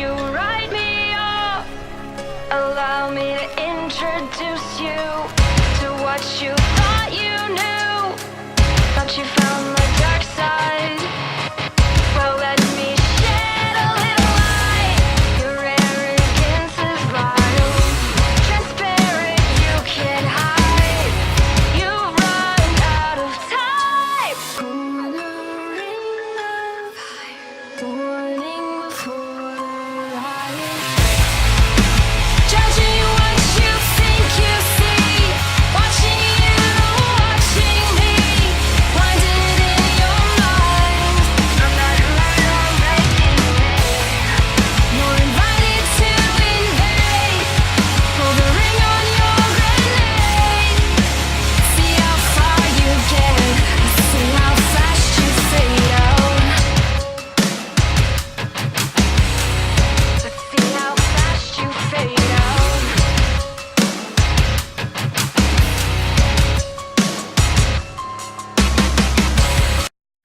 you write me off. Allow me to introduce you to what you thought you knew. Thought you found my dark side. Well, let me shed a little light. Your arrogance is vile, transparent, you can't hide. You've run out of time. Corner in the warning before I judging what you think you see, watching you, watching me, blinded in your mind. I'm not making me. You're invited to invade. Pull the ring on your grenade. See how far you get. See how fast you fade out. To see how fast you fade out.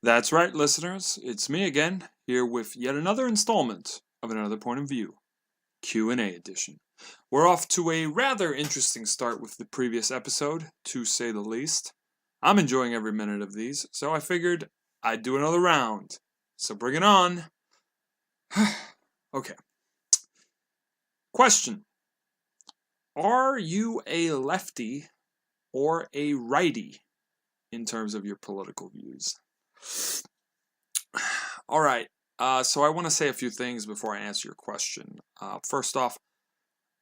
That's right, listeners. It's me again, here with yet another installment of Another Point of View, Q&A edition. We're off to a rather interesting start with the previous episode, to say the least. I'm enjoying every minute of these, so I figured I'd do another round. So bring it on. Okay. Question. Are you a lefty or a righty in terms of your political views? All right, so I want to say a few things before I answer your question. First off,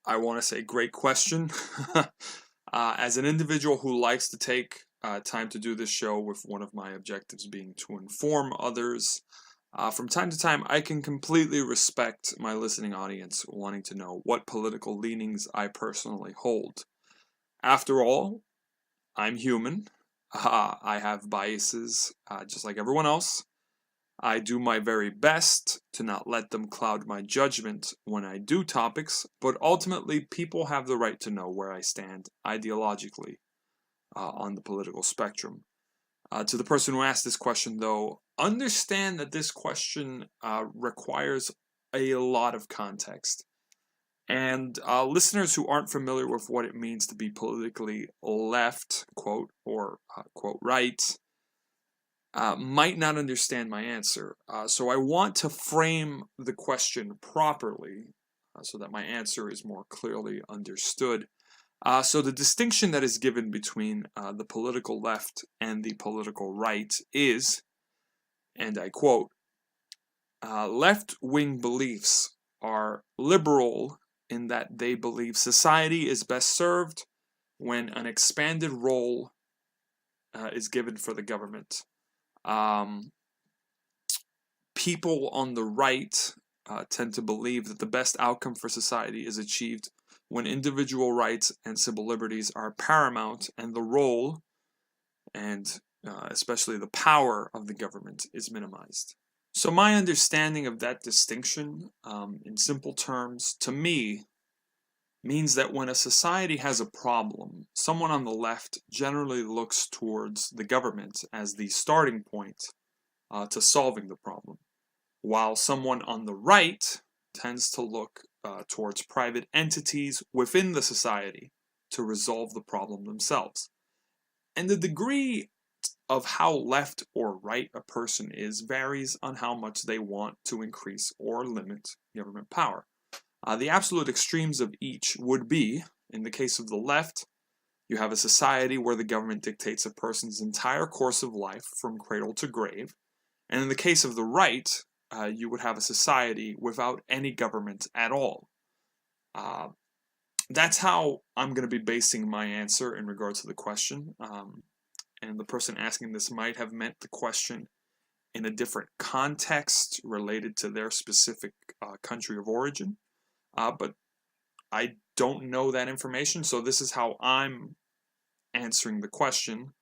I want to say great question. As an individual who likes to take time to do this show, with one of my objectives being to inform others, from time to time I can completely respect my listening audience wanting to know what political leanings I personally hold. After all, I'm human. I have biases just like everyone else. I do my very best to not let them cloud my judgment when I do topics, but ultimately people have the right to know where I stand ideologically on the political spectrum. To the person who asked this question, though, understand that this question requires a lot of context. And listeners who aren't familiar with what it means to be politically left, quote, or quote, right, might not understand my answer. So I want to frame the question properly so that my answer is more clearly understood. So the distinction that is given between the political left and the political right is, and I quote, left-wing beliefs are liberal in that they believe society is best served when an expanded role is given for the government. People on the right tend to believe that the best outcome for society is achieved when individual rights and civil liberties are paramount and the role, and especially the power of the government, is minimized. So my understanding of that distinction, in simple terms, to me, means that when a society has a problem, someone on the left generally looks towards the government as the starting point to solving the problem, while someone on the right tends to look towards private entities within the society to resolve the problem themselves. And the degree of how left or right a person is varies on how much they want to increase or limit government power. The absolute extremes of each would be, in the case of the left, you have a society where the government dictates a person's entire course of life from cradle to grave, and in the case of the right, you would have a society without any government at all. That's how I'm going to be basing my answer in regards to the question. And the person asking this might have meant the question in a different context related to their specific country of origin. But I don't know that information, so this is how I'm answering the question.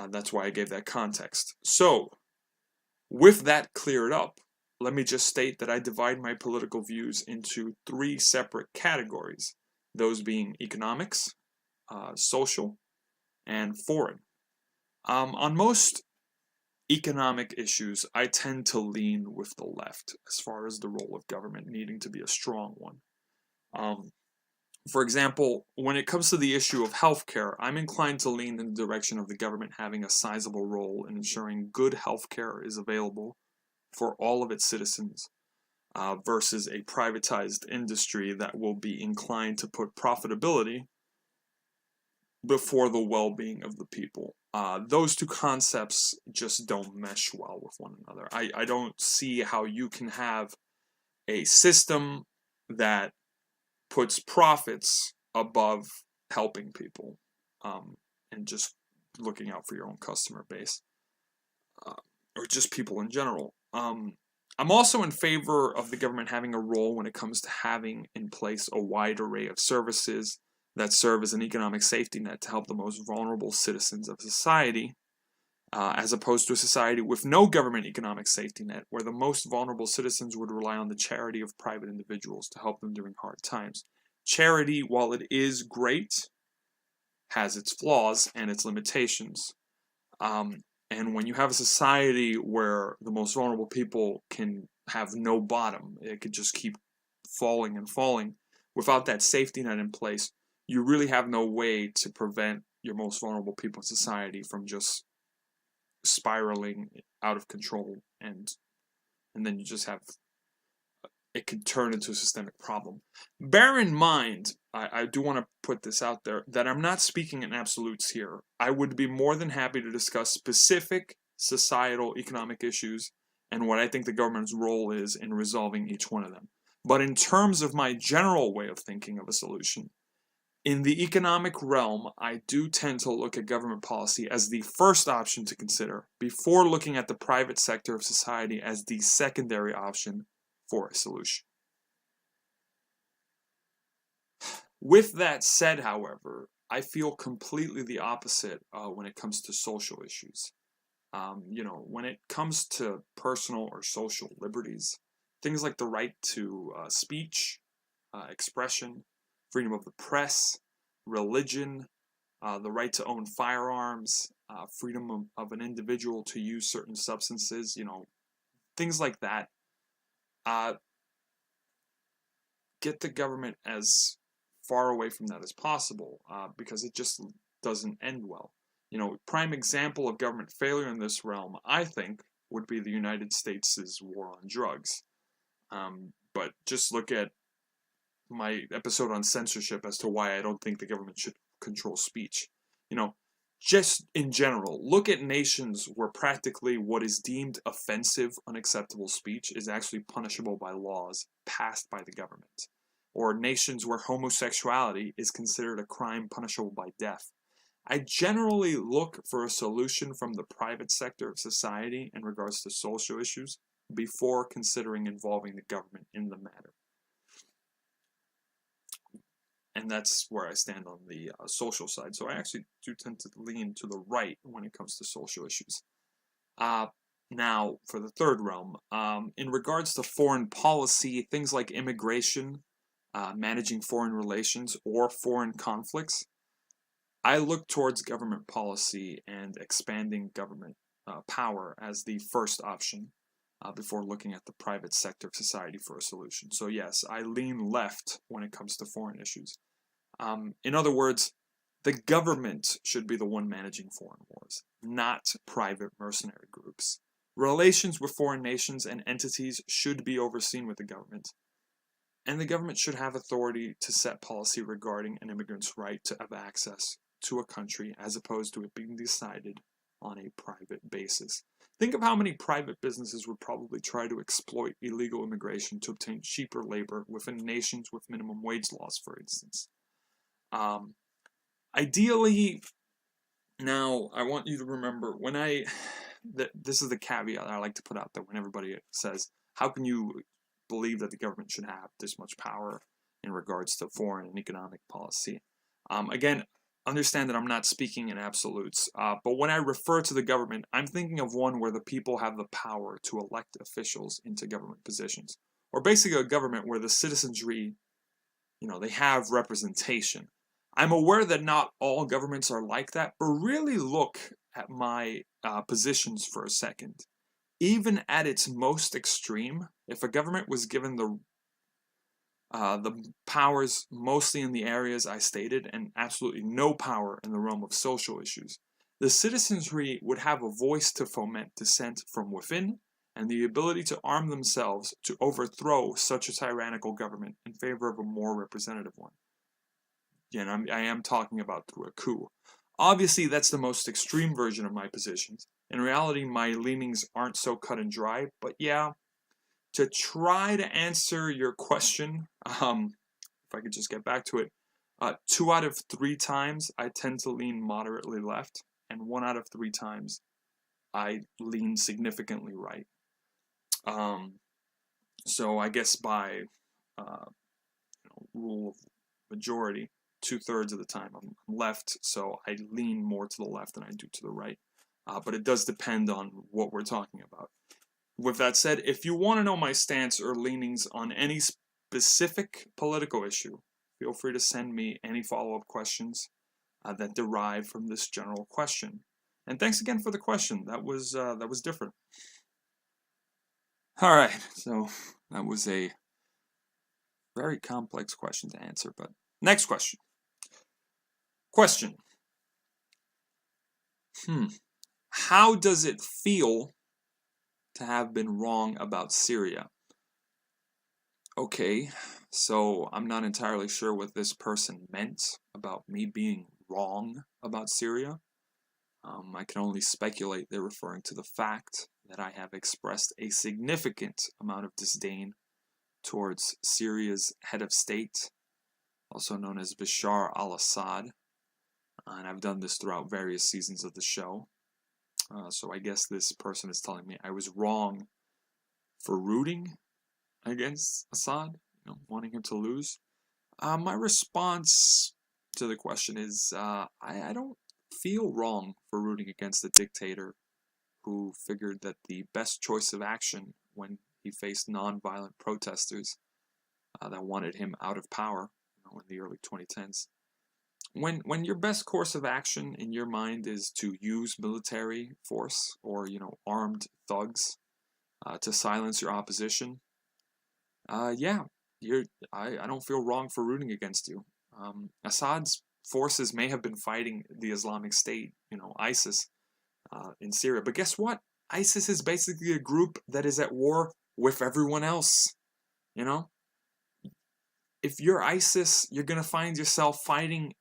That's why I gave that context. So, with that cleared up, let me just state that I divide my political views into three separate categories, those being economics, social, and foreign. On most economic issues, I tend to lean with the left as far as the role of government needing to be a strong one. For example, when it comes to the issue of healthcare, I'm inclined to lean in the direction of the government having a sizable role in ensuring good healthcare is available for all of its citizens, versus a privatized industry that will be inclined to put profitability before the well-being of the people. Those two concepts just don't mesh well with one another. I don't see how you can have a system that puts profits above helping people, and just looking out for your own customer base, or just people in general. I'm also in favor of the government having a role when it comes to having in place a wide array of services that serve as an economic safety net to help the most vulnerable citizens of society, as opposed to a society with no government economic safety net, where the most vulnerable citizens would rely on the charity of private individuals to help them during hard times. Charity, while it is great, has its flaws and its limitations. And when you have a society where the most vulnerable people can have no bottom, it could just keep falling and falling, without that safety net in place, you really have no way to prevent your most vulnerable people in society from just spiraling out of control, and then you just have, it could turn into a systemic problem. Bear in mind, I do want to put this out there, that I'm not speaking in absolutes here. I would be more than happy to discuss specific societal economic issues and what I think the government's role is in resolving each one of them. But in terms of my general way of thinking of a solution, in the economic realm, I do tend to look at government policy as the first option to consider, before looking at the private sector of society as the secondary option for a solution. With that said, however, I feel completely the opposite when it comes to social issues. When it comes to personal or social liberties, things like the right to speech, expression, freedom of the press, religion, the right to own firearms, freedom of an individual to use certain substances, things like that. Get the government as far away from that as possible, because it just doesn't end well. Prime example of government failure in this realm, I think, would be the United States' war on drugs. But just look at my episode on censorship as to why I don't think the government should control speech. Just in general, look at nations where practically what is deemed offensive, unacceptable speech is actually punishable by laws passed by the government. Or nations where homosexuality is considered a crime punishable by death. I generally look for a solution from the private sector of society in regards to social issues before considering involving the government in the matter. And that's where I stand on the social side. So I actually do tend to lean to the right when it comes to social issues. Now, for the third realm, in regards to foreign policy, things like immigration, managing foreign relations, or foreign conflicts, I look towards government policy and expanding government power as the first option, before looking at the private sector of society for a solution. So yes, I lean left when it comes to foreign issues. In other words, the government should be the one managing foreign wars, not private mercenary groups. Relations with foreign nations and entities should be overseen with the government, and the government should have authority to set policy regarding an immigrant's right to have access to a country, as opposed to it being decided on a private basis. Think of how many private businesses would probably try to exploit illegal immigration to obtain cheaper labor within nations with minimum wage laws, for instance. Ideally, now I want you to remember this is the caveat I like to put out there when everybody says, how can you believe that the government should have this much power in regards to foreign and economic policy? Again, understand that I'm not speaking in absolutes, but when I refer to the government, I'm thinking of one where the people have the power to elect officials into government positions, or basically a government where the citizenry, they have representation. I'm aware that not all governments are like that, but really look at my positions for a second. Even at its most extreme, if a government was given the powers mostly in the areas I stated and absolutely no power in the realm of social issues, the citizenry would have a voice to foment dissent from within and the ability to arm themselves to overthrow such a tyrannical government in favor of a more representative one. Again, I am talking about through a coup. Obviously, that's the most extreme version of my positions. In reality, my leanings aren't so cut and dry, but yeah, to try to answer your question, if I could just get back to it, 2 out of 3 times I tend to lean moderately left, and 1 out of 3 times I lean significantly right. So I guess by rule of majority, 2/3 of the time I'm left, so I lean more to the left than I do to the right. But it does depend on what we're talking about. With that said, if you want to know my stance or leanings on any specific political issue, feel free to send me any follow-up questions that derive from this general question. And thanks again for the question. That was different. All right, so that was a very complex question to answer, but next question. How does it feel to have been wrong about Syria? Okay, so I'm not entirely sure what this person meant about me being wrong about Syria. I can only speculate they're referring to the fact that I have expressed a significant amount of disdain towards Syria's head of state, also known as Bashar al-Assad, and I've done this throughout various seasons of the show. So I guess this person is telling me I was wrong for rooting against Assad, wanting him to lose. My response to the question is I don't feel wrong for rooting against a dictator who figured that the best choice of action when he faced nonviolent protesters that wanted him out of power in the early 2010s. When your best course of action in your mind is to use military force or armed thugs to silence your opposition, I don't feel wrong for rooting against you. Assad's forces may have been fighting the Islamic State, ISIS, in Syria, but guess what? ISIS is basically a group that is at war with everyone else. If you're ISIS, you're gonna find yourself fighting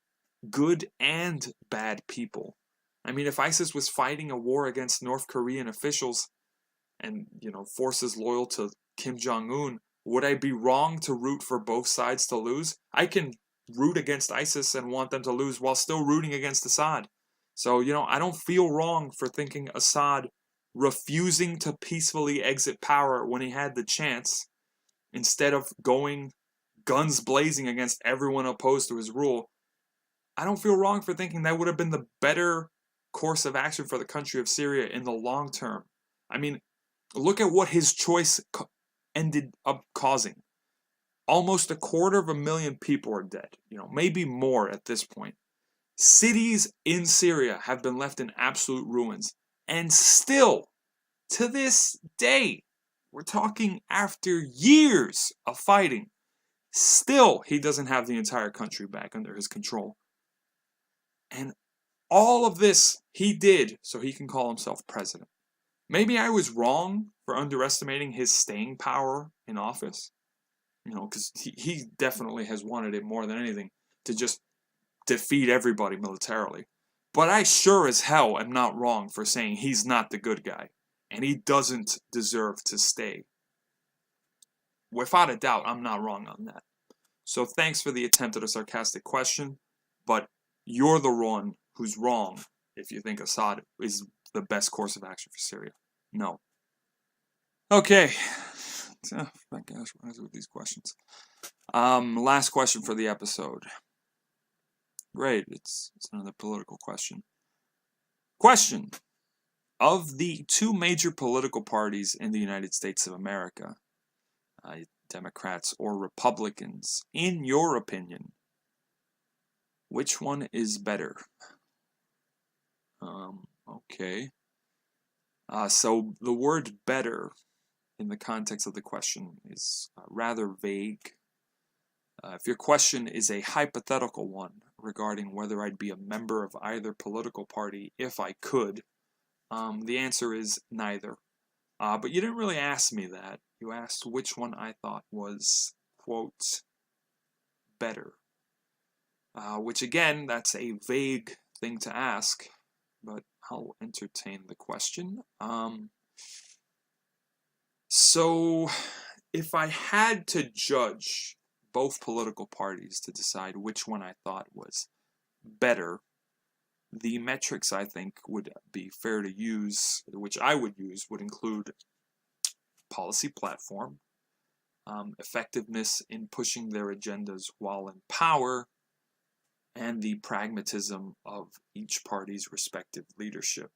good and bad people. I mean, if ISIS was fighting a war against North Korean officials and, forces loyal to Kim Jong-un, would I be wrong to root for both sides to lose? I can root against ISIS and want them to lose while still rooting against Assad. So, I don't feel wrong for thinking Assad refusing to peacefully exit power when he had the chance, instead of going guns blazing against everyone opposed to his rule. I don't feel wrong for thinking that would have been the better course of action for the country of Syria in the long term. I mean, look at what his choice ended up causing. Almost 250,000 people are dead, maybe more at this point. Cities in Syria have been left in absolute ruins. And still, to this day, we're talking after years of fighting, still he doesn't have the entire country back under his control. And all of this he did so he can call himself president. Maybe I was wrong for underestimating his staying power in office. Because he definitely has wanted it more than anything to just defeat everybody militarily. But I sure as hell am not wrong for saying he's not the good guy. And he doesn't deserve to stay. Without a doubt, I'm not wrong on that. So thanks for the attempt at a sarcastic question, but you're the one who's wrong if you think Assad is the best course of action for Syria. No. Okay. My gosh, what is it with these questions? Last question for the episode. Great, it's another political question. Question. Of the 2 major political parties in the United States of America, Democrats or Republicans, in your opinion, which one is better? Okay. So the word better in the context of the question is rather vague. If your question is a hypothetical one regarding whether I'd be a member of either political party if I could, the answer is neither. But you didn't really ask me that. You asked which one I thought was, quote, better. Which again, that's a vague thing to ask, but I'll entertain the question. So, if I had to judge both political parties to decide which one I thought was better, the metrics I think would be fair to use, which I would use, would include policy platform, effectiveness in pushing their agendas while in power, and the pragmatism of each party's respective leadership.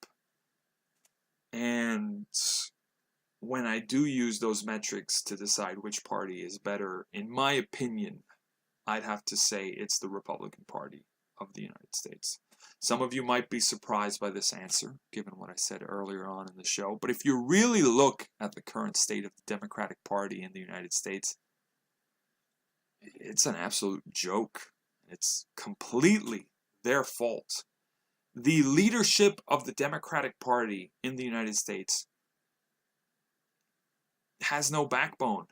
And when I do use those metrics to decide which party is better, in my opinion, I'd have to say it's the Republican Party of the United States. Some of you might be surprised by this answer, given what I said earlier on in the show, but if you really look at the current state of the Democratic Party in the United States, it's an absolute joke. It's completely their fault. The leadership of the Democratic Party in the United States has no backbone.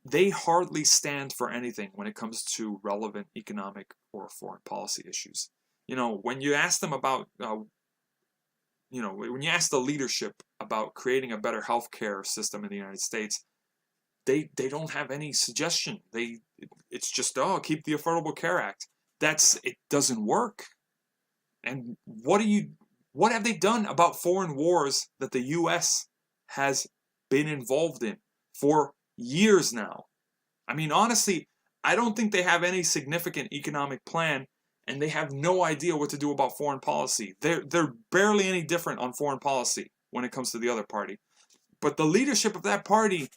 They hardly stand for anything when it comes to relevant economic or foreign policy issues. When you ask them about, when you ask the leadership about creating a better healthcare system in the United States, they don't have any suggestion. It's just, keep the Affordable Care Act. It doesn't work. And what have they done about foreign wars that the U.S. has been involved in for years now? I mean, honestly, I don't think they have any significant economic plan, and they have no idea what to do about foreign policy. They're barely any different on foreign policy when it comes to the other party. But the leadership of that party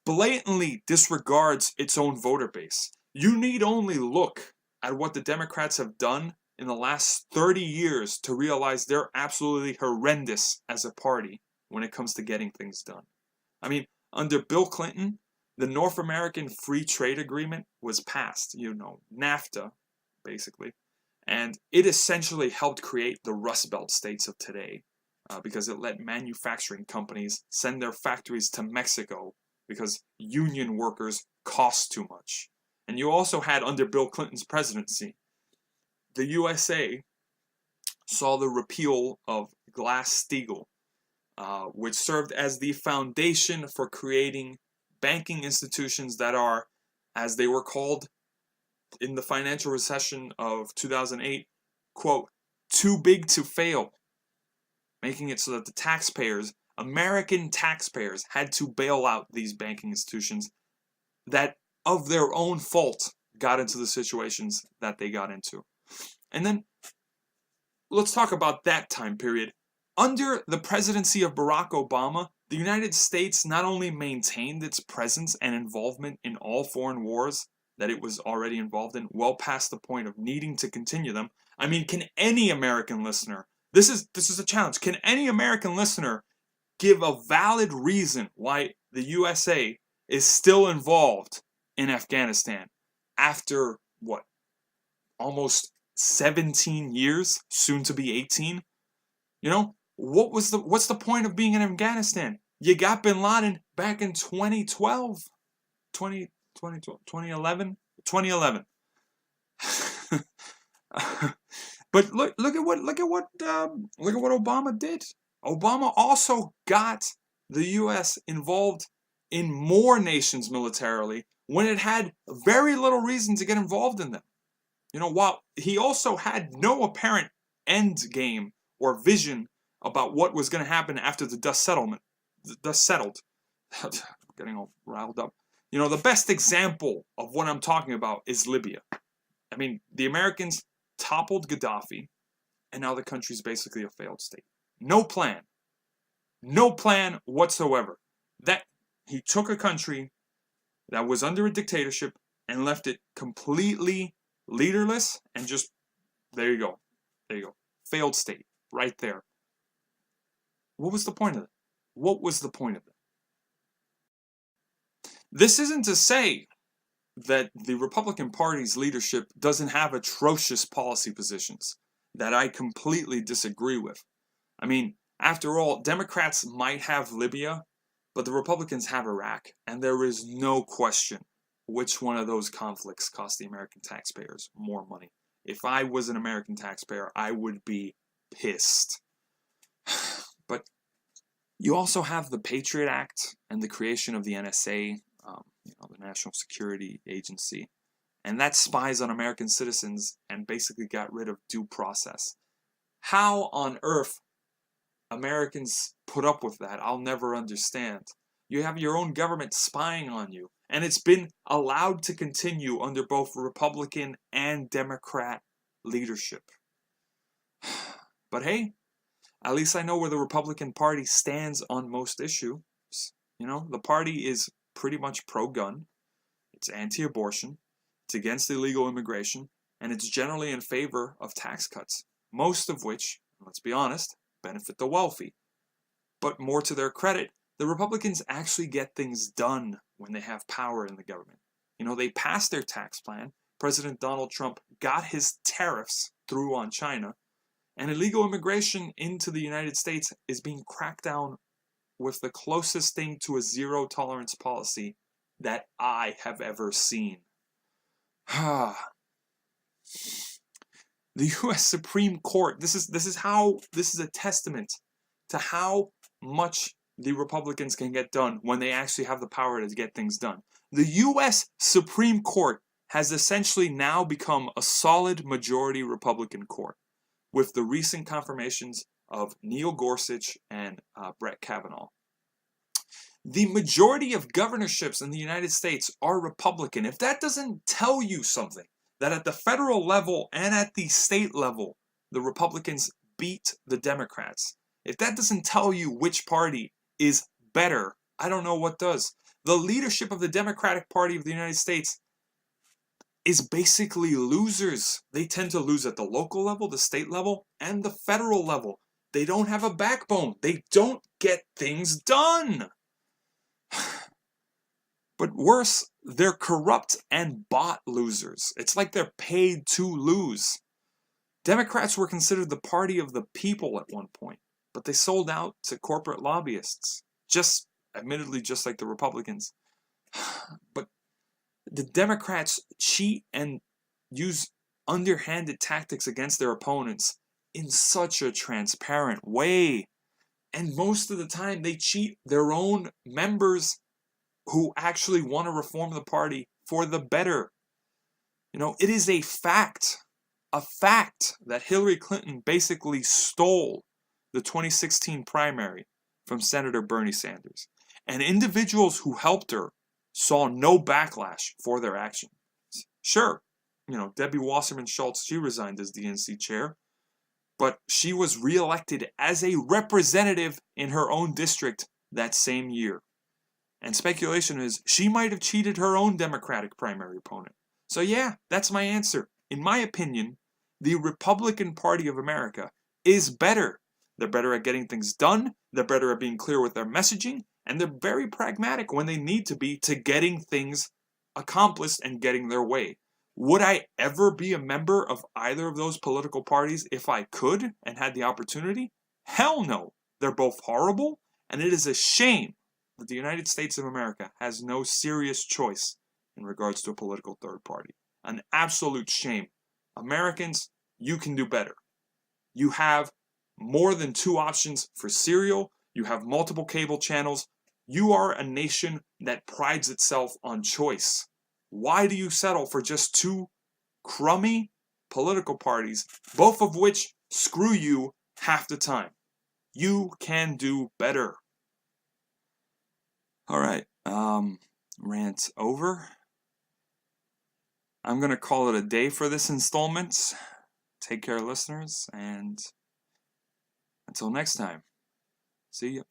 blatantly disregards its own voter base. You need only look at what the Democrats have done in the last 30 years to realize they're absolutely horrendous as a party when it comes to getting things done. I mean, under Bill Clinton, the North American Free Trade Agreement was passed, NAFTA, basically, and it essentially helped create the Rust Belt states of today because it let manufacturing companies send their factories to Mexico because union workers cost too much. And you also had, under Bill Clinton's presidency, the USA saw the repeal of Glass-Steagall, which served as the foundation for creating banking institutions that are, as they were called in the financial recession of 2008, quote, too big to fail, making it so that the taxpayers, American taxpayers, had to bail out these banking institutions that, of their own fault, got into the situations that they got into. And then, let's talk about that time period. Under the presidency of Barack Obama, the United States not only maintained its presence and involvement in all foreign wars that it was already involved in, well past the point of needing to continue them. I mean, can any American listener, this is a challenge, can any American listener give a valid reason why the USA is still involved in Afghanistan after, almost 17 years, soon to be 18? What's the point of being in Afghanistan? You got bin Laden back in 2012, 2011. But look at what Obama did. Obama also got the U.S. involved in more nations militarily when it had very little reason to get involved in them. While he also had no apparent end game or vision about what was going to happen after the dust settled. I'm getting all riled up. The best example of what I'm talking about is Libya. I mean, the Americans toppled Gaddafi, and now the country's basically a failed state. No plan whatsoever. That he took a country that was under a dictatorship and left it completely leaderless and just, there you go. Failed state, right there. What was the point of it? What was the point of it? This isn't to say that the Republican Party's leadership doesn't have atrocious policy positions that I completely disagree with. I mean, after all, Democrats might have Libya, but the Republicans have Iraq, and there is no question which one of those conflicts cost the American taxpayers more money. If I was an American taxpayer, I would be pissed. But you also have the Patriot Act and the creation of the NSA, the National Security Agency, and that spies on American citizens and basically got rid of due process. How on earth Americans put up with that, I'll never understand. You have your own government spying on you, and it's been allowed to continue under both Republican and Democrat leadership. But hey, at least I know where the Republican Party stands on most issues. The party is pretty much pro-gun, it's anti-abortion, it's against illegal immigration, and it's generally in favor of tax cuts, most of which, let's be honest, benefit the wealthy. But more to their credit, the Republicans actually get things done when they have power in the government. They passed their tax plan. President Donald Trump got his tariffs through on China, and illegal immigration into the United States is being cracked down with the closest thing to a zero-tolerance policy that I have ever seen. The U.S. Supreme Court, this is a testament to how much the Republicans can get done when they actually have the power to get things done. The U.S. Supreme Court has essentially now become a solid majority Republican court, with the recent confirmations of Neil Gorsuch and Brett Kavanaugh. The majority of governorships in the United States are Republican. If that doesn't tell you something, that at the federal level and at the state level, the Republicans beat the Democrats, if that doesn't tell you which party is better, I don't know what does. The leadership of the Democratic Party of the United States is basically losers. They tend to lose at the local level, the state level, and the federal level. They don't have a backbone. They don't get things done. But worse, they're corrupt and bought losers. It's like they're paid to lose. Democrats were considered the party of the people at one point, but they sold out to corporate lobbyists, admittedly just like the Republicans. But the Democrats cheat and use underhanded tactics against their opponents in such a transparent way. And most of the time, they cheat their own members who actually want to reform the party for the better. It is a fact that Hillary Clinton basically stole the 2016 primary from Senator Bernie Sanders. And individuals who helped her saw no backlash for their actions. Sure, Debbie Wasserman Schultz, she resigned as DNC chair, but she was reelected as a representative in her own district that same year. And speculation is she might have cheated her own Democratic primary opponent. So yeah, that's my answer. In my opinion, the Republican Party of America is better. They're better at getting things done, they're better at being clear with their messaging, and they're very pragmatic when they need to be to getting things accomplished and getting their way. Would I ever be a member of either of those political parties if I could and had the opportunity? Hell no. They're both horrible, and it is a shame that the United States of America has no serious choice in regards to a political third party. An absolute shame. Americans, you can do better. You have more than 2 options for cereal. You have multiple cable channels. You are a nation that prides itself on choice. Why do you settle for just 2 crummy political parties, both of which screw you half the time? You can do better. All right, rant over. I'm going to call it a day for this installment. Take care, listeners, and until next time, see ya.